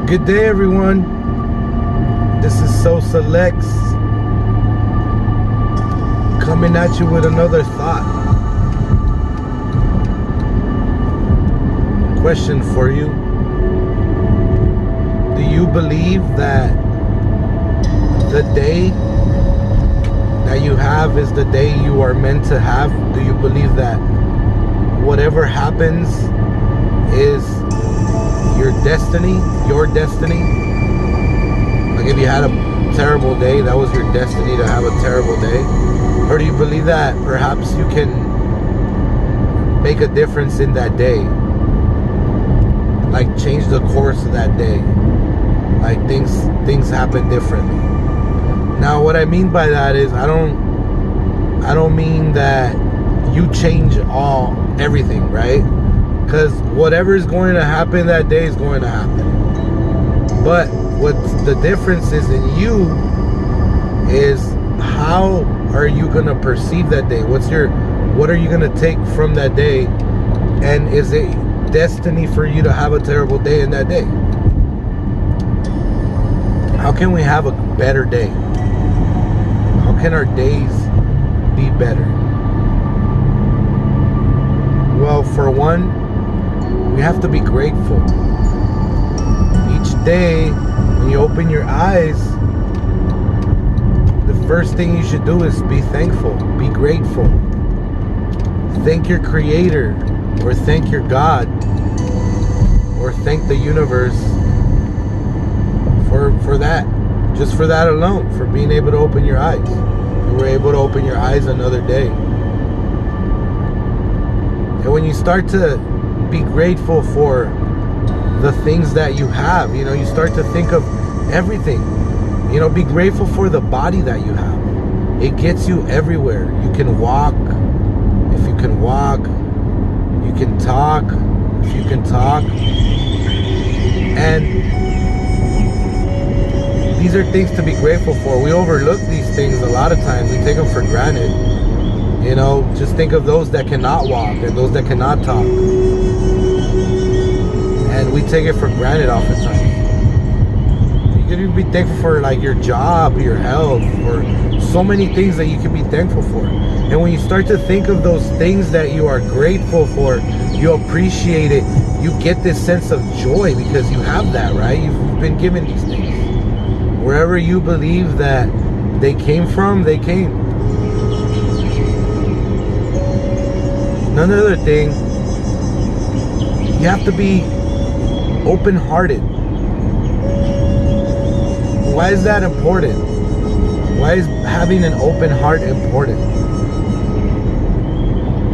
Good day, everyone. This is So Selects coming at you with another thought. Question for you. Do you believe that the day that you have is the day you are meant to have? Do you believe that whatever happens is your destiny? Like if you had a terrible day, that was your destiny to have a terrible day? Or do you believe that perhaps you can make a difference in that day? Like change the course of that day? Like things happen differently. Now what I mean by that is I don't mean that you change everything, right? Because whatever is going to happen that day is going to happen. But what the difference is in you is how are you going to perceive that day? What are you going to take from that day? And is it destiny for you to have a terrible day in that day? How can we have a better day? How can our days be better? Well, for one, we have to be grateful. Each day, when you open your eyes, the first thing you should do is be thankful, be grateful. Thank your Creator, or thank your God, or thank the universe for that. Just for that alone, for being able to open your eyes. You were able to open your eyes another day. And when you start to be grateful for the things that you have, you start to think of everything. Be grateful for the body that you have. It gets you everywhere. You can walk. If you can walk, you can talk. If you can talk. And these are things to be grateful for. We overlook these things a lot of times. We take them for granted. Just think of those that cannot walk and those that cannot talk. And we take it for granted oftentimes. You can be thankful for like your job, your health, or so many things that you can be thankful for. And when you start to think of those things that you are grateful for, you appreciate it, you get this sense of joy because you have that, right? You've been given these things. Wherever you believe that they came from, they came. Another thing, you have to be open-hearted. Why is that important? Why is having an open heart important?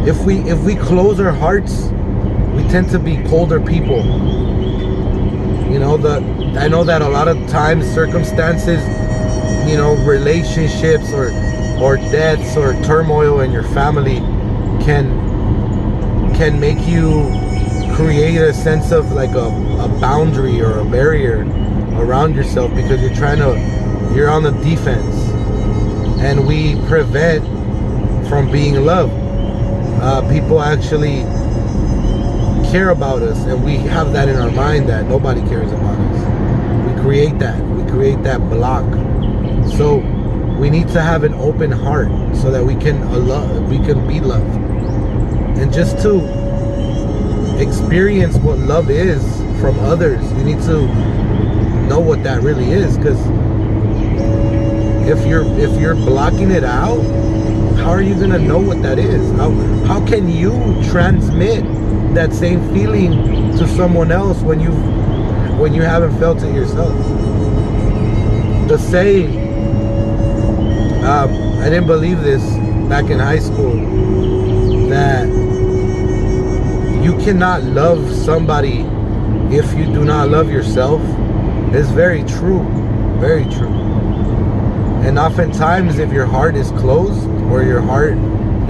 If we close our hearts, we tend to be colder people. I know that a lot of times circumstances, relationships or deaths or turmoil in your family can make you create a sense of like a boundary or a barrier around yourself because you're on the defense, and we prevent from being loved. People actually care about us, and we have that in our mind that nobody cares about us. We create that block. So we need to have an open heart so that we can be loved. And just to experience what love is from others, you need to know what that really is. Because if you're blocking it out, how are you gonna know what that is? How can you transmit that same feeling to someone else when you haven't felt it yourself? The saying, I didn't believe this back in high school, that you cannot love somebody if you do not love yourself, is very true. Very true. And oftentimes if your heart is closed, or your heart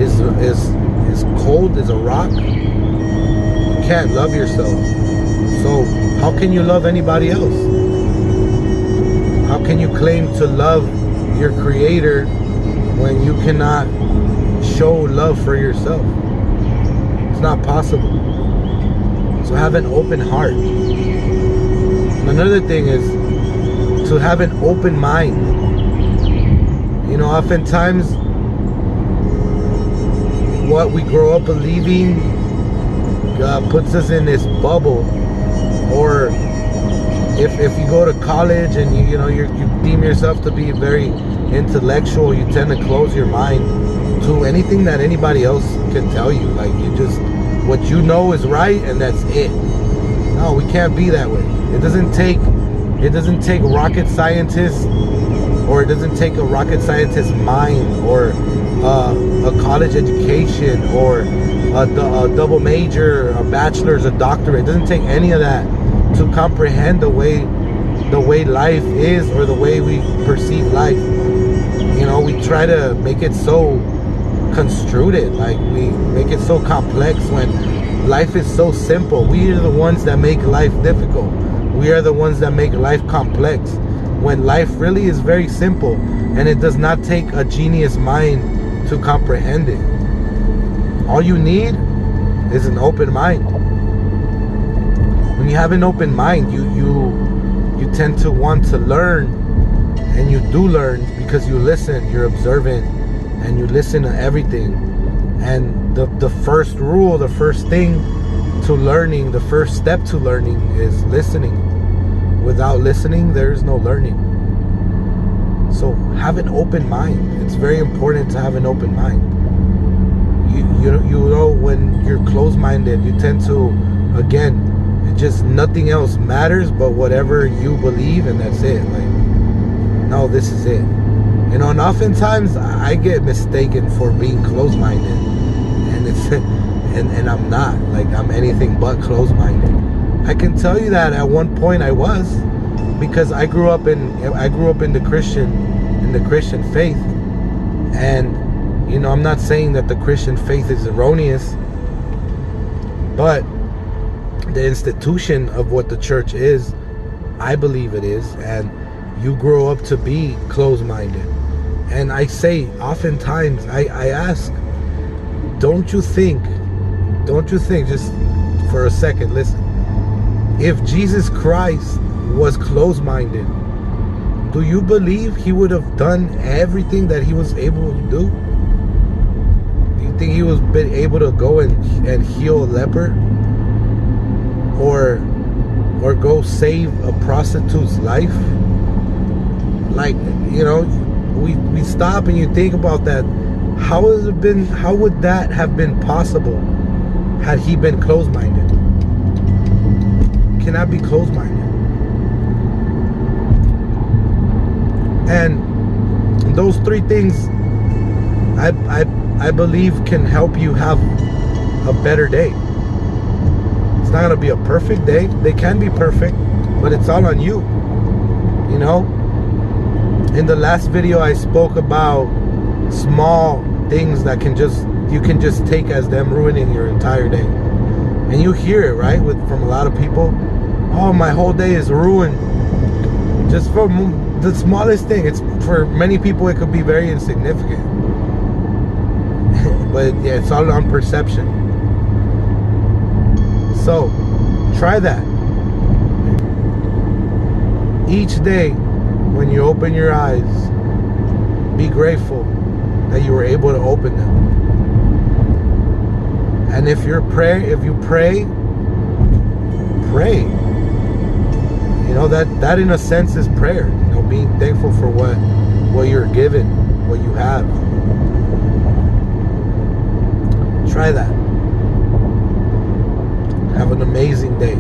is cold as a rock, you can't love yourself. So how can you love anybody else? How can you claim to love your Creator when you cannot show love for yourself? It's not possible. So have an open heart. Another thing is to have an open mind. You know, oftentimes what we grow up believing puts us in this bubble. Or if you go to college and you deem yourself to be very intellectual, you tend to close your mind to anything that anybody else can tell you. Like, you just, what you know is right and that's it. No, we can't be that way. It doesn't take rocket scientists, or it doesn't take a rocket scientist's mind, or a college education, or a double major, a bachelor's, a doctorate. It doesn't take any of that to comprehend the way life is, or the way we perceive life. You know, we try to make it so construed, like we make it so complex when life is so simple. We are the ones that make life difficult. We are the ones that make life complex, when life really is very simple, and it does not take a genius mind to comprehend it. All you need is an open mind. When you have an open mind, you tend to want to learn, and you do learn because you listen, you're observant, and you listen to everything. And the first rule, the first thing to learning, the first step to learning is listening. Without listening, there is no learning. So have an open mind. It's very important to have an open mind. You know, when you're closed-minded, you tend to, again, just nothing else matters but whatever you believe, and that's it. Like, no, this is it. You know, and oftentimes I get mistaken for being closed-minded, and it's and I'm not. Like, I'm anything but closed-minded. I can tell you that at one point I was, because I grew up in the Christian faith, and you know, I'm not saying that the Christian faith is erroneous, but the institution of what the church is, I believe it is, and you grow up to be closed-minded. And I say, oftentimes, I ask, don't you think, just for a second, listen, if Jesus Christ was closed-minded, do you believe he would have done everything that he was able to do? Do you think he was been able to go and heal a leper? Or go save a prostitute's life? Like, you know, we stop and you think about that. How would that have been possible had he been closed-minded? Cannot be closed-minded. And those three things, I believe, can help you have a better day. It's not gonna be a perfect day. They can be perfect, but it's all on you. You know, in the last video I spoke about small things that you can just take as them ruining your entire day. And you hear it, right, from a lot of people. Oh, my whole day is ruined just from the smallest thing. It's, for many people, it could be very insignificant. But yeah, it's all on perception. So try that. Each day when you open your eyes, be grateful that you were able to open them. And if you pray, you know, that in a sense is prayer. You know, being thankful for what you're given, what you have. Try that. Have an amazing day.